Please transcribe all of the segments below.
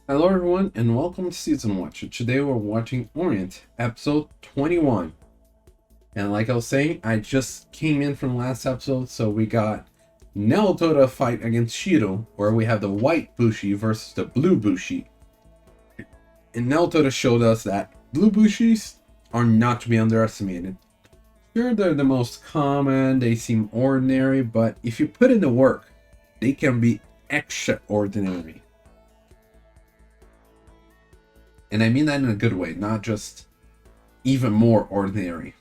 Hello everyone and welcome to Season Watch. Today we're watching Orient, episode 21. And like I was saying, I just came in from last episode, so we got Naoto to fight against Shiro, where we have the white Bushi versus the blue Bushi. And Naoto showed us that blue Bushis are not to be underestimated. Sure, they're the most common, they seem ordinary, but if you put in the work, they can be extraordinary. And I mean that in a good way, not just even more ordinary.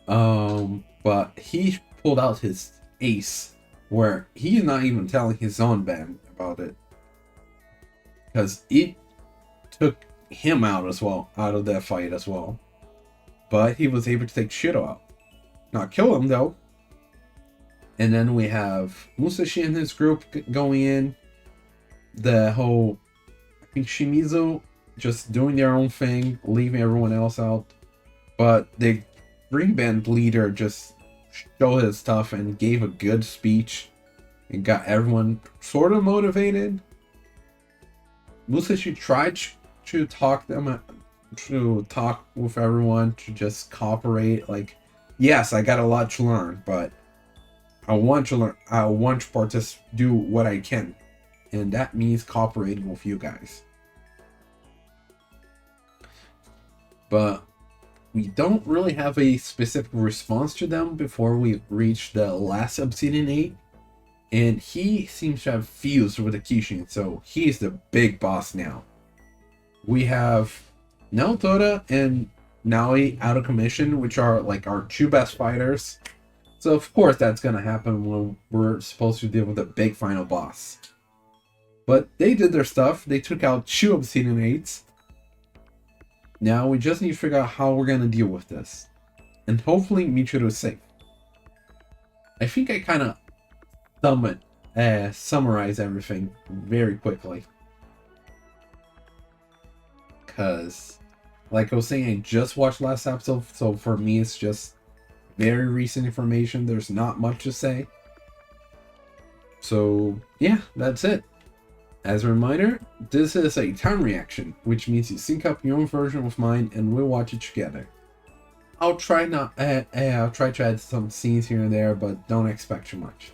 But he pulled out his ace, where he's not even telling his own band about it, because it took him out as well, out of that fight as well. But he was able to take Shiro out, not kill him though. And then we have Musashi and his group going in. The whole, I think Shimizu just doing their own thing, leaving everyone else out. But the green band leader just showed his stuff and gave a good speech and got everyone sort of motivated. Musashi tried to talk with everyone to just cooperate. Like, yes, I got a lot to learn, but I want to learn. I want to do what I can, and that means cooperating with you guys. But we don't really have a specific response to them before we reach the last Obsidian 8. And he seems to have fused with the Kishin, so he's the big boss now. We have Naoto and Naoi out of commission, which are like our two best fighters. So of course that's gonna happen when we're supposed to deal with the big final boss. But they did their stuff. They took out two Obsidian 8s. Now we just need to figure out how we're going to deal with this. And hopefully Michiru is safe. I think I kind of summarize everything very quickly. Because, like I was saying, I just watched last episode. So for me, it's just very recent information. There's not much to say. So yeah, that's it. As a reminder, this is a time reaction, which means you sync up your own version with mine and we'll watch it together. I'll try to add some scenes here and there, but don't expect too much.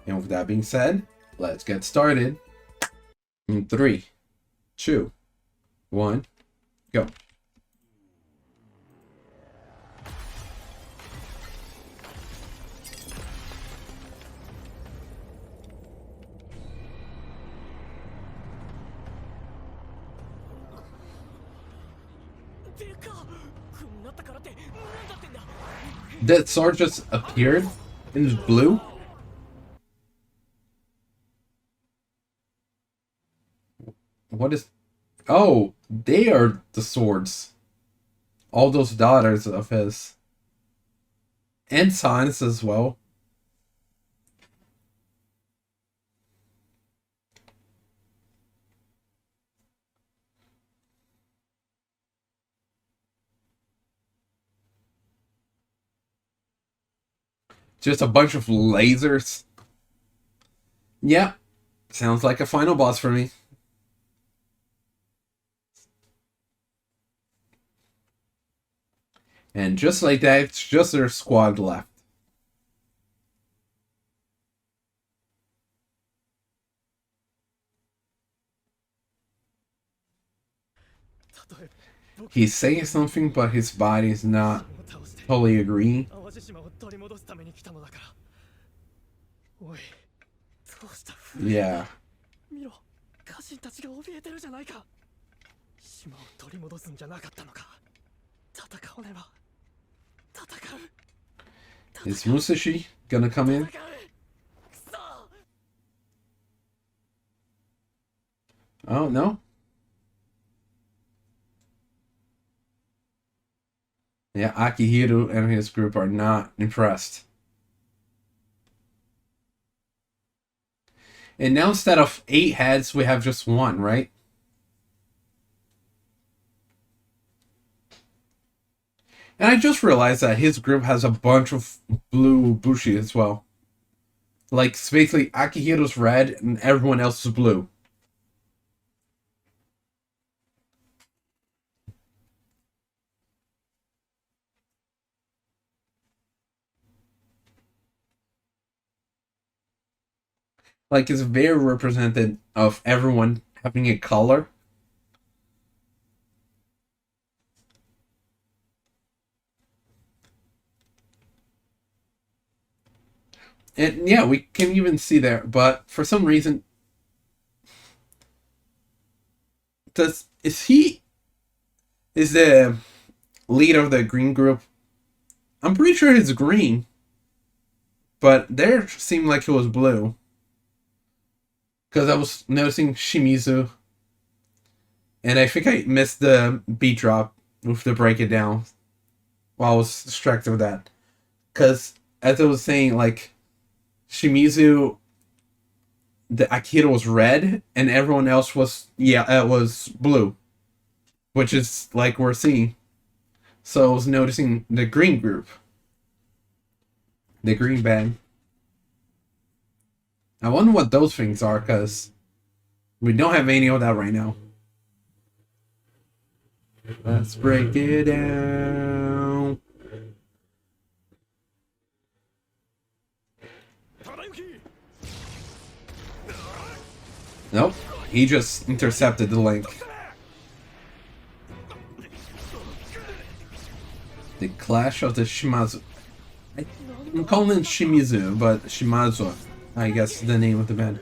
And with that being said, let's get started. In 3, 2, 1, go. That sword just appeared in blue? What is... Oh, they are the swords. All those daughters of his. And sons as well. Just a bunch of lasers. Yeah, sounds like a final boss for me. And just like that, it's just their squad left. He's saying something, but his body is not totally agreeing. Yeah. Is Musashi gonna come in? Oh, no? Yeah, Akihiro and his group are not impressed. And now instead of 8 heads, we have just 1, right? And I just realized that his group has a bunch of blue Bushi as well. Like, basically, Akihiro's red and everyone else is blue. Like, it's very represented of everyone having a color. And yeah, we can even see there, but for some reason, is the leader of the green group? I'm pretty sure it's green, but there seemed like it was blue. Because I was noticing Shimizu, and I think I missed the beat drop with the break it down while I was distracted with that. Because as I was saying, like, Shimizu, the Akihiro was red, and everyone else was, it was blue, which is like we're seeing. So I was noticing the green group, the green band. I wonder what those things are, because we don't have any of that right now. Let's break it down. Nope, he just intercepted the link. The Clash of the Shimazu. I'm calling it Shimizu, but Shimazu, I guess, is the name of the band.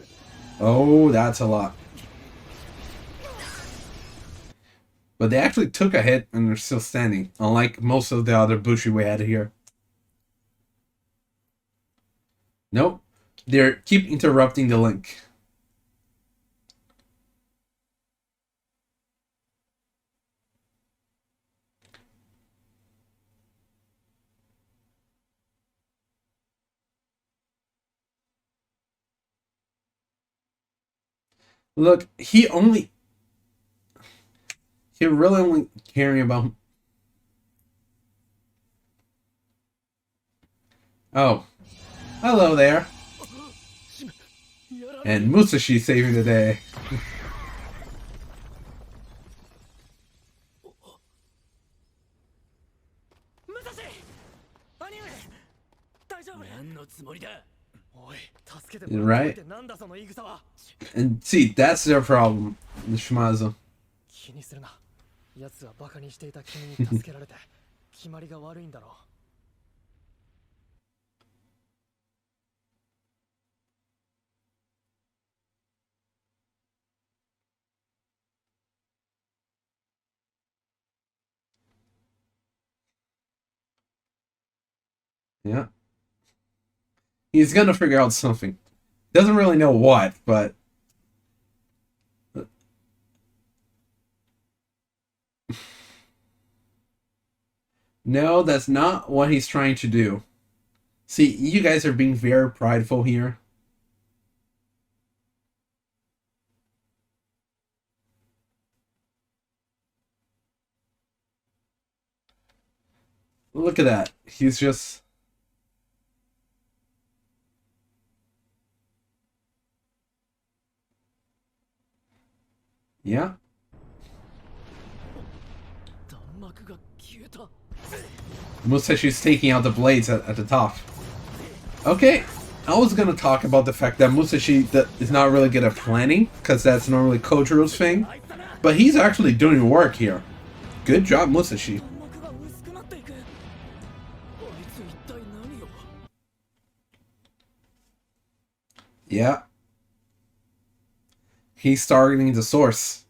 Oh, that's a lot. But they actually took a hit and they're still standing, unlike most of the other Bushi we had here. Nope, they keep interrupting the link. Look, he really only caring about. Oh, hello there. And Musashi saving the day. Right? And see, that's their problem, the Shimazu. Yeah. He's gonna figure out something. Doesn't really know what, but... No, that's not what he's trying to do. See, you guys are being very prideful here. Look at that. He's just... Yeah. Musashi's taking out the blades at the top. Okay, I was gonna talk about the fact that Musashi is not really good at planning, because that's normally Kojiro's thing. But he's actually doing work here. Good job, Musashi. Yeah. He's targeting the source.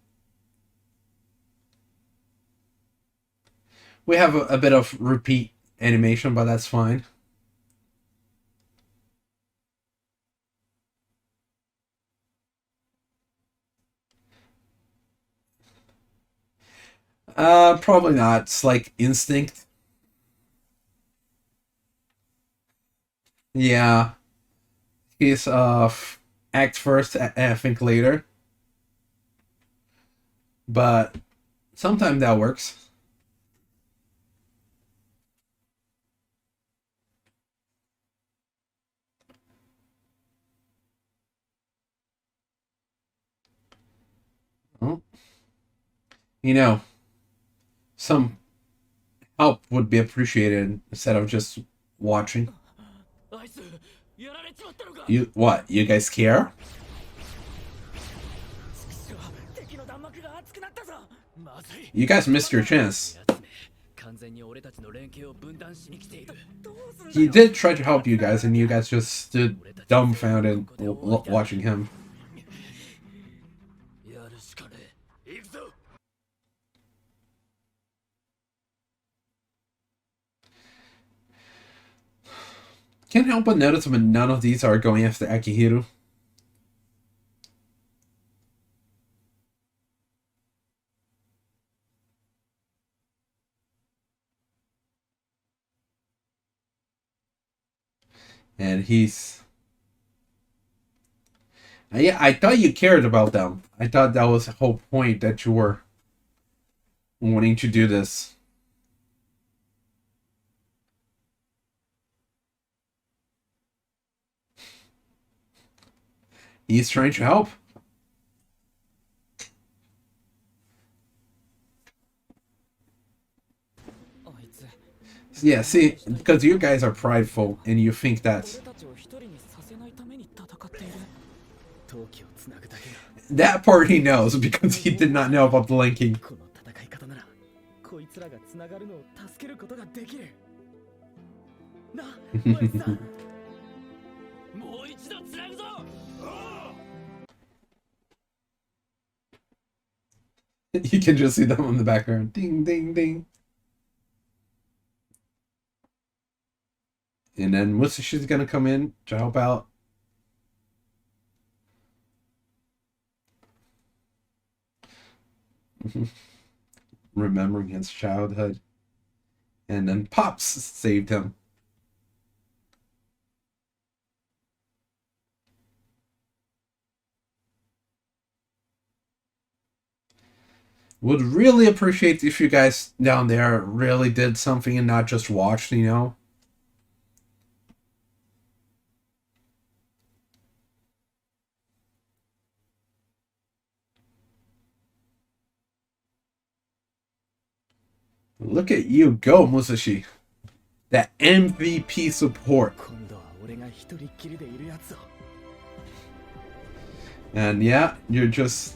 We have a bit of repeat animation, but that's fine. Probably not. It's like instinct. Yeah. He's act first, think later. But sometimes that works. Well, you know, some help would be appreciated instead of just watching. You what? You guys care? You guys missed your chance. He did try to help you guys, and you guys just stood dumbfounded watching him. Can't help but notice when none of these are going after Akihiro. And he's... Yeah, I thought you cared about them. I thought that was the whole point, that you were wanting to do this. He's trying to help. Yeah, see, because you guys are prideful and you think that part he knows, because he did not know about the linking. You can just see them in the background. Ding, ding, ding. And then Musashi's gonna come in to help out. Remembering his childhood. And then Pops saved him. Would really appreciate if you guys down there really did something and not just watched, you know? Look at you go, Musashi. That MVP support. And yeah, you're just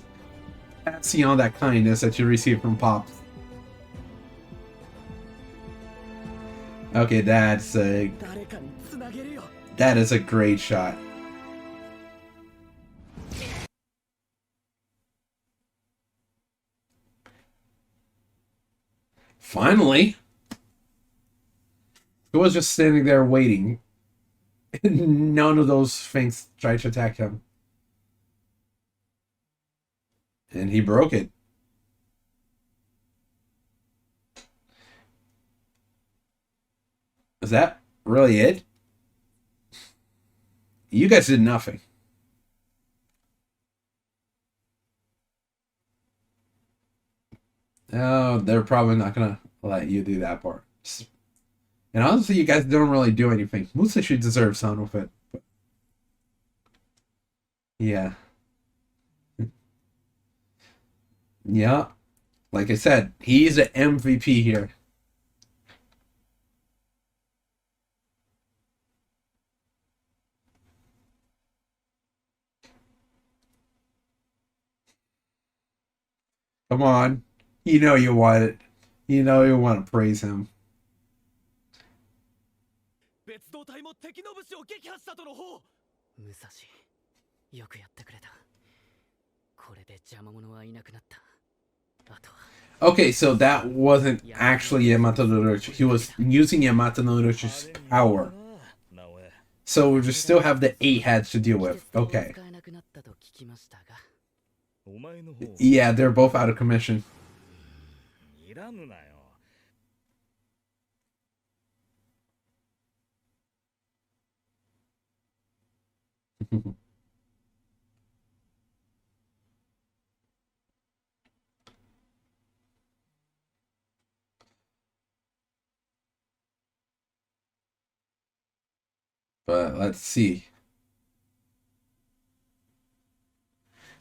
passing on that kindness that you received from Pops. Okay, that is a great shot. Finally! He was just standing there waiting. None of those things tried to attack him. And he broke it. Is that really it? You guys did nothing. Oh, they're probably not gonna let you do that part. And honestly, you guys don't really do anything. Musashi deserves some of it. But yeah. Yeah. Like I said, he's an MVP here. Come on. You know you want it. You know you want to praise him. Okay, so that wasn't actually Yamato no Orochi. He was using Yamato no Orochi's power. So we just still have the 8 heads to deal with. Okay. Yeah, they're both out of commission. But let's see.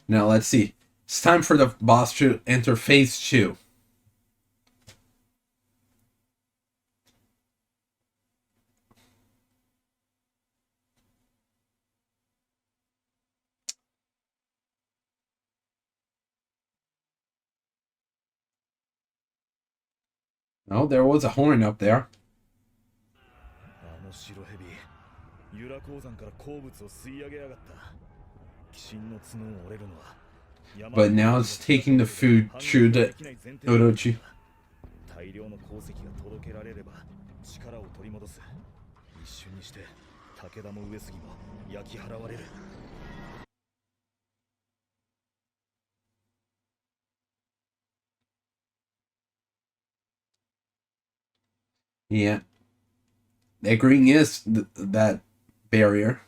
Now let's see. It's time for the boss to enter phase 2. Oh, there was a horn up there. But now it's taking the food through the Orochi. Yeah. Agreeing is that barrier.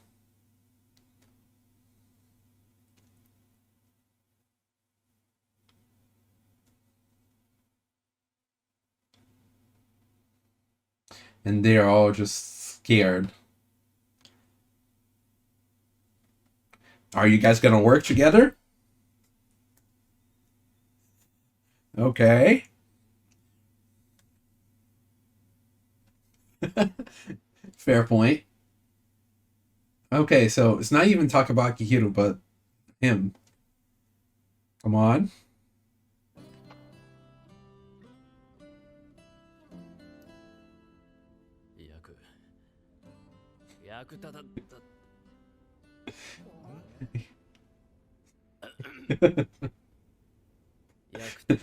And they're all just scared. Are you guys gonna work together? Okay. Fair point. Okay, so it's not even talk about Akihiro, but him. Come on.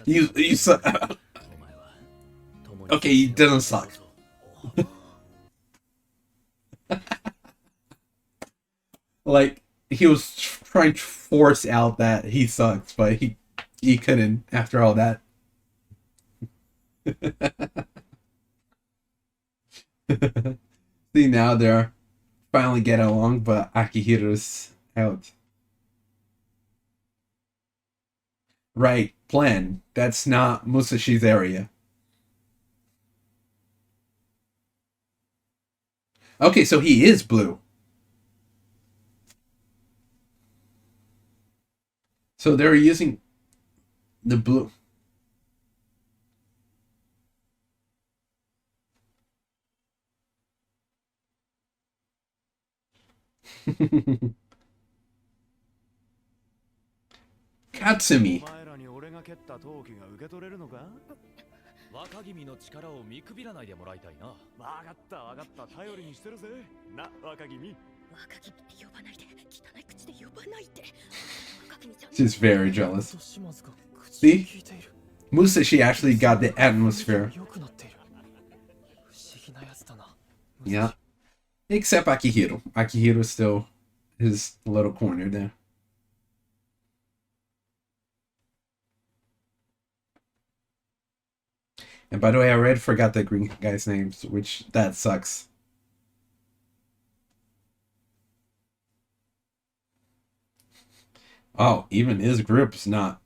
you suck. Okay, he doesn't suck. Like, he was trying to force out that he sucks, but he couldn't after all that. See, now they're finally getting along, but Akihiro's out. Right, plan. That's not Musashi's area. Okay, so he is blue. So they're using the blue. Katsumi. 若君の力を見くびらないでもらいたいな。わかったわかった、頼りにしてるぜ。な、若君。若君って呼ばないで、汚い口で呼ばないで。She's very jealous. See? Musashi actually got the atmosphere. Yeah. Except Akihiro. Akihiro's still his little corner there. And by the way, I already forgot the green guy's names, which that sucks. Oh, even his group's not.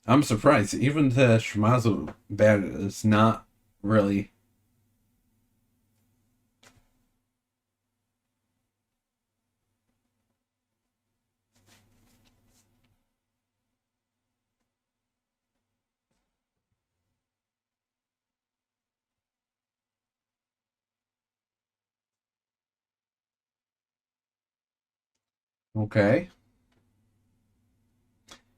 I'm surprised. Even the Shimazu band is not really. Okay.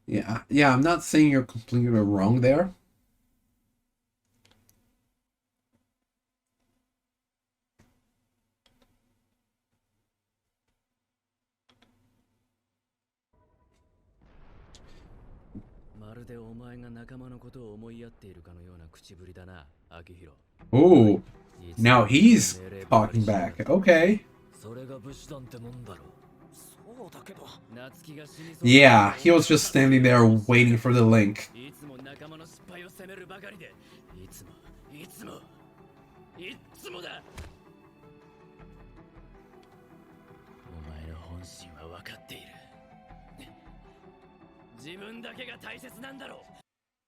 Yeah, I'm not saying you're completely wrong there. Oh, now he's talking back. Okay. Yeah, he was just standing there waiting for the link.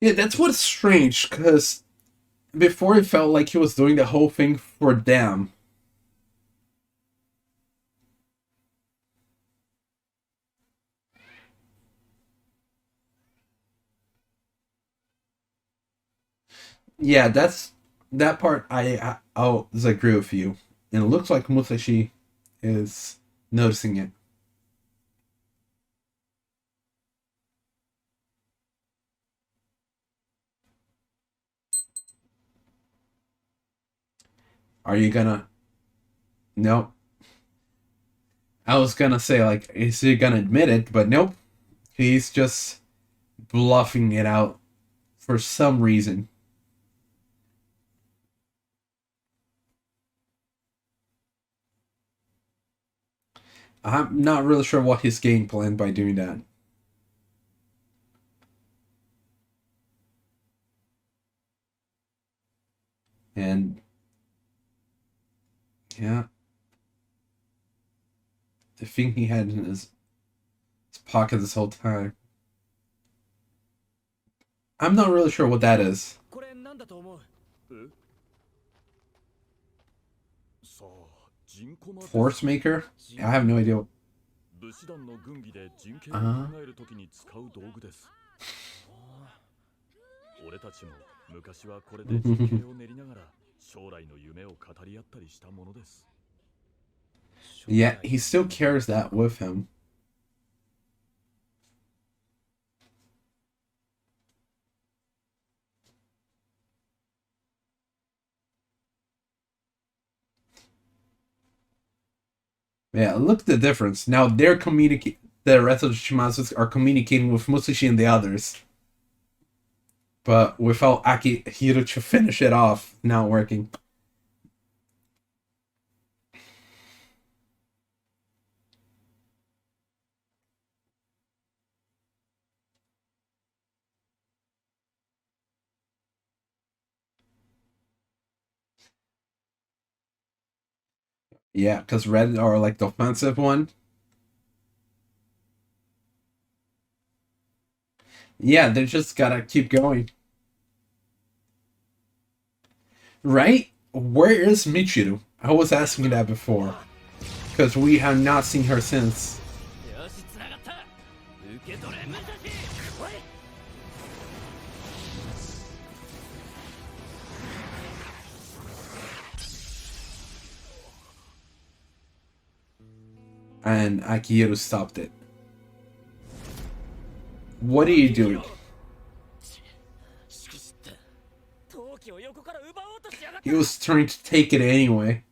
Yeah, that's what's strange, because before it felt like he was doing the whole thing for them. Yeah, that part I'll agree with you. And it looks like Musashi is noticing it. Are you gonna? Nope. I was gonna say, like, is he gonna admit it? But nope. He's just bluffing it out for some reason. I'm not really sure what his game plan by doing that. And yeah, the thing he had in his pocket this whole time. I'm not really sure what that is. これなんだと思う？え？さあ、人コマです。Force maker? I have no idea. 武士団の軍議で人権を考えるときに使う道具です。俺たちも昔はこれで人権を練りながら将来の夢を語り合ったりしたものです。Yeah, he still carries that with him. Yeah, look at the difference. Now they're communicating. The rest of the Shimazus are communicating with Musashi and the others. But without Akihiro to finish it off, not working. Yeah, because red are like the offensive one. Yeah, they just gotta keep going. Right? Where is Michiru? I was asking that before. Because we have not seen her since. And Akihiro stopped it. What are you doing? He was trying to take it anyway.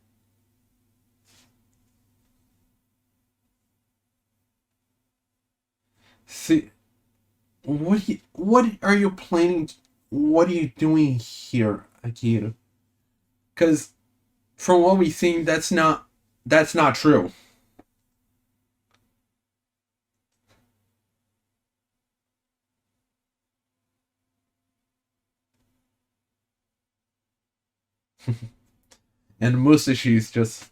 See, what are you planning? What are you doing here, Akihiro? Because from what we've seen, that's not true. And Musashi's just.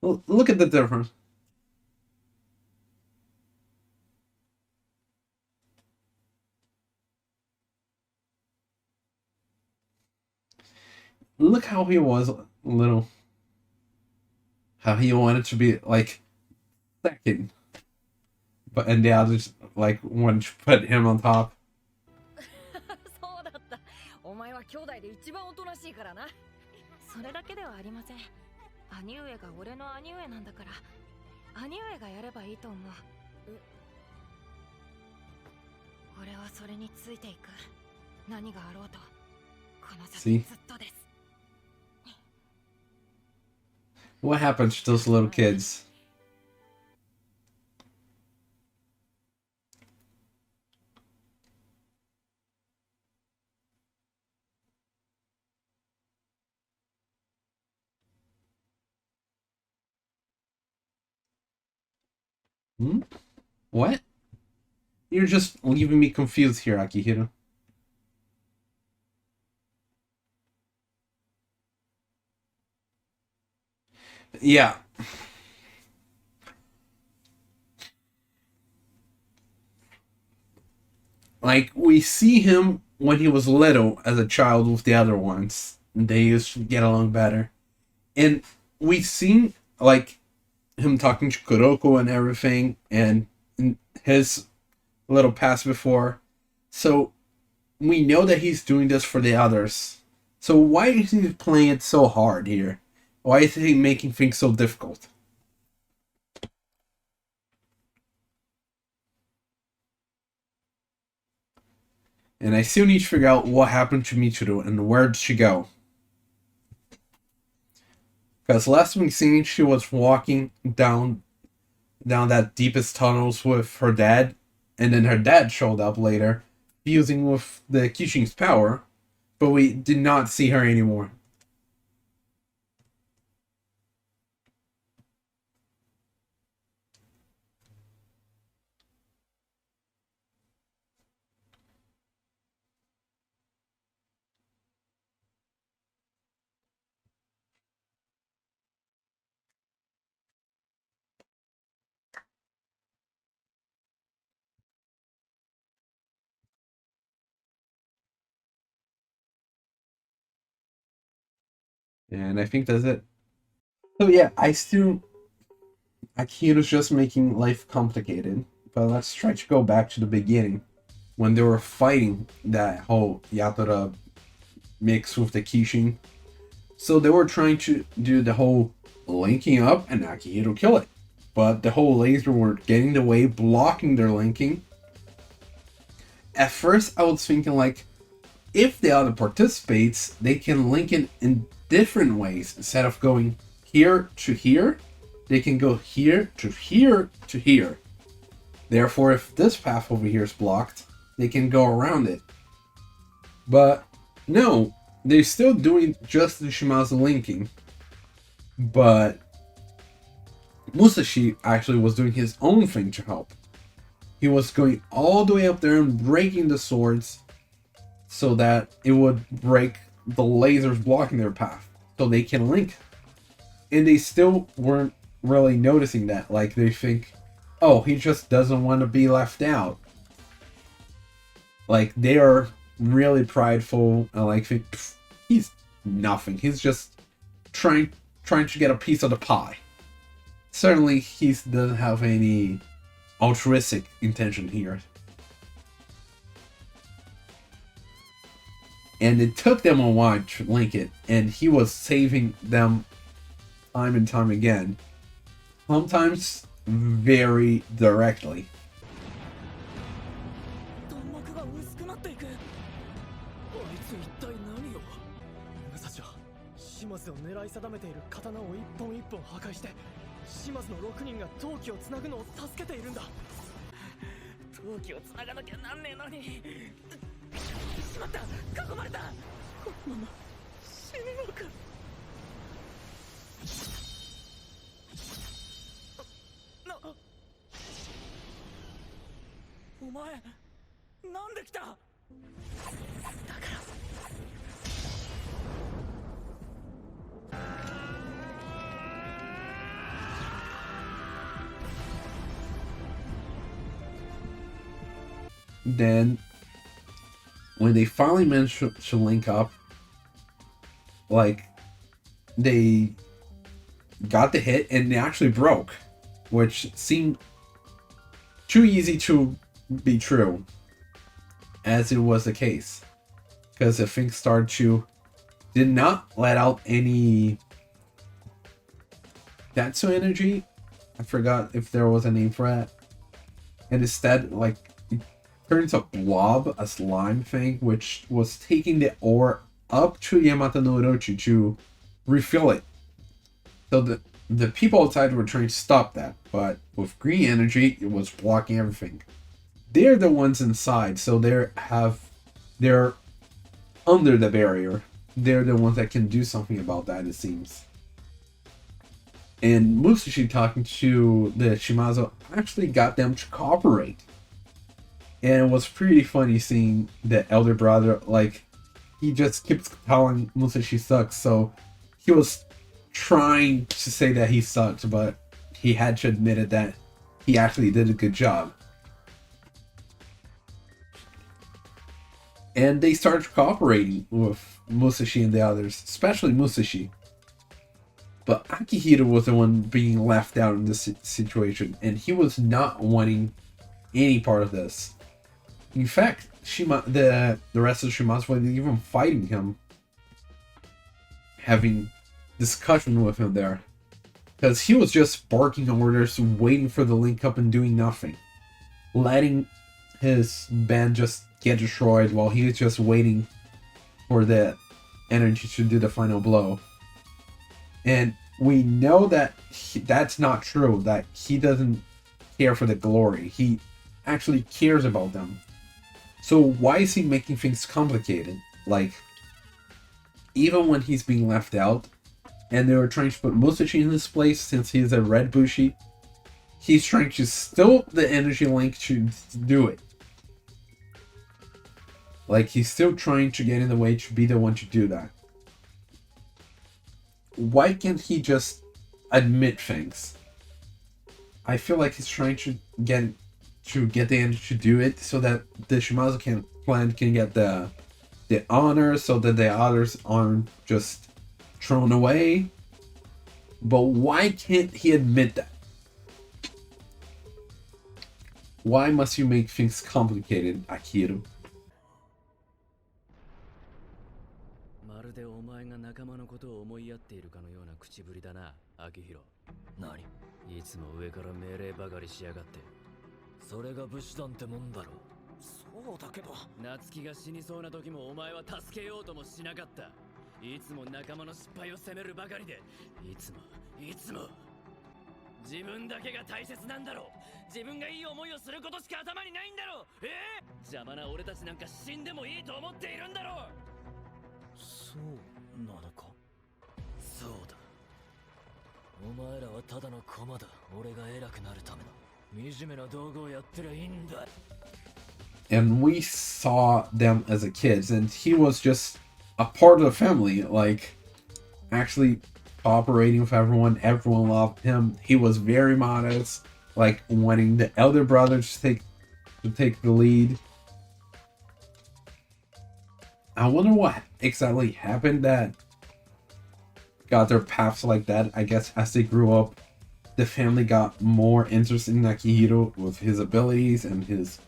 Look at the difference. Look how he was little. How he wanted to be like second, but and the others like wanted to put him on top. そうだった。お前は兄弟で一番おとなしいからな。それだけではありません。兄上が俺の兄上なんだから、兄上がやればいいと思う。俺はそれについていく。何があろうと、この先ずっとです。What happens to those little kids? Hmm? What? You're just leaving me confused here, Akihiro. Yeah. Like, we see him when he was little as a child with the other ones. They used to get along better. And we've seen, like, him talking to Kuroko and everything, and his little past before. So, we know that he's doing this for the others. So why is he playing it so hard here? Why is he making things so difficult? And I still need to figure out what happened to Michiru and where did she go. Because last week seen she was walking down that deepest tunnels with her dad, and then her dad showed up later, fusing with the Kishin's power, but we did not see her anymore. And I think that's it. So yeah, Akihiro's just making life complicated. But let's try to go back to the beginning, when they were fighting that whole Yatarou mix with the Kishin. So they were trying to do the whole linking up and Akihiro kill it. But the whole laser were getting in the way, blocking their linking. At first I was thinking like, if the other participates, they can link it in different ways. Instead of going here to here, they can go here to here to here. Therefore, if this path over here is blocked, they can go around it. But no, they're still doing just the Shimazu linking. But Musashi actually was doing his own thing to help. He was going all the way up there and breaking the swords so that it would break the lasers blocking their path so they can link. And they still weren't really noticing that. Like, they think, oh, he just doesn't want to be left out. Like, they are really prideful and like think, he's nothing. He's just trying to get a piece of the pie. Certainly, he doesn't have any altruistic intention here. And it took them a while to link it, and he was saving them time and time again. Sometimes very directly. 弾幕が薄くなっていく。あいつ一体何を。武蔵は島津を狙い定めている刀を一本一本破壊して島津の6人が闘気をつなぐのを助けているんだ。闘気をつながなきゃなんねえのに。しまった、囲まれた。このまま死ぬのか。お前なんで来た。だからThen, when they finally managed to link up, like, they got the hit and they actually broke, which seemed too easy to be true, as it was the case. Because the thing started to did not let out any Datsu energy. I forgot if there was a name for that. And instead, like, it turns a blob, a slime thing, which was taking the ore up to Yamata no Orochi to refill it. So the people outside were trying to stop that, but with green energy, it was blocking everything. They're the ones inside, so they're under the barrier. They're the ones that can do something about that, it seems. And Musashi talking to the Shimazu actually got them to cooperate. And it was pretty funny seeing the elder brother, like, he just keeps telling Musashi sucks, so he was trying to say that he sucked, but he had to admit it that he actually did a good job. And they started cooperating with Musashi and the others, especially Musashi. But Akihiro was the one being left out in this situation, and he was not wanting any part of this. In fact, the rest of Shimazu wasn't even fighting him. having discussion with him there. Because he was just barking orders, waiting for the link up and doing nothing. Letting his band just get destroyed while he was just waiting for the energy to do the final blow. And we know that that's not true, that he doesn't care for the glory. He actually cares about them. So why is he making things complicated? Like, even when he's being left out, and they were trying to put Musashi in his place since he's a red Bushi, he's trying to steal the energy link to do it. Like, he's still trying to get in the way to be the one to do that. Why can't he just admit things? I feel like he's trying to get the energy to do it so that the Shimazu clan can get the honor, so that the others aren't just thrown away. But why can't he admit that? Why must you make things complicated, Akihiro? まるでお前が仲間のことを思いやっているかのような口ぶりだな、秋広。何？いつも上から命令ばかりしやがって。それが武士団ってもんだろ。そうだけど。夏希が死にそうな時もお前は助けようともしなかった。いつも仲間の失敗を責めるばかりで、いつも自分だけが大切なんだろう。自分がいい思いをすることしか頭にないんだろう。邪魔な俺たちなんか死んでもいいと思っているんだろう。そうなのか。そうだ。お前らはただの駒だ。俺が偉くなるための惨めな道具をやってりゃいいんだ。And we saw them as a kids, and he was just a part of the family, like actually cooperating with everyone. Everyone loved him. He was very modest, like wanting the elder brother to take the lead. I wonder what exactly happened that got their paths like that. I guess as they grew up, the family got more interested in Akihiro with his abilities and his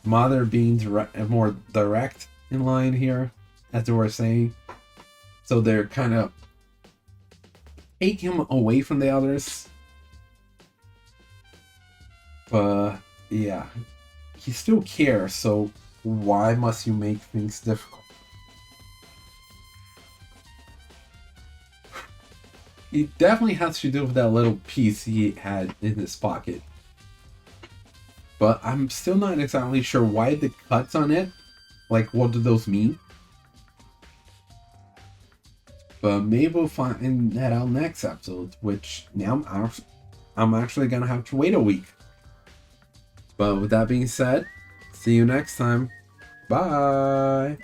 mother being more direct in line here, as they were saying. So they're kind of taking him away from the others. But yeah, he still cares, so why must you make things difficult? It definitely has to do with that little piece he had in his pocket. But I'm still not exactly sure why the cuts on it. Like, what do those mean? But maybe we'll find that out next episode, which now I'm actually gonna have to wait a week. But with that being said, see you next time. Bye!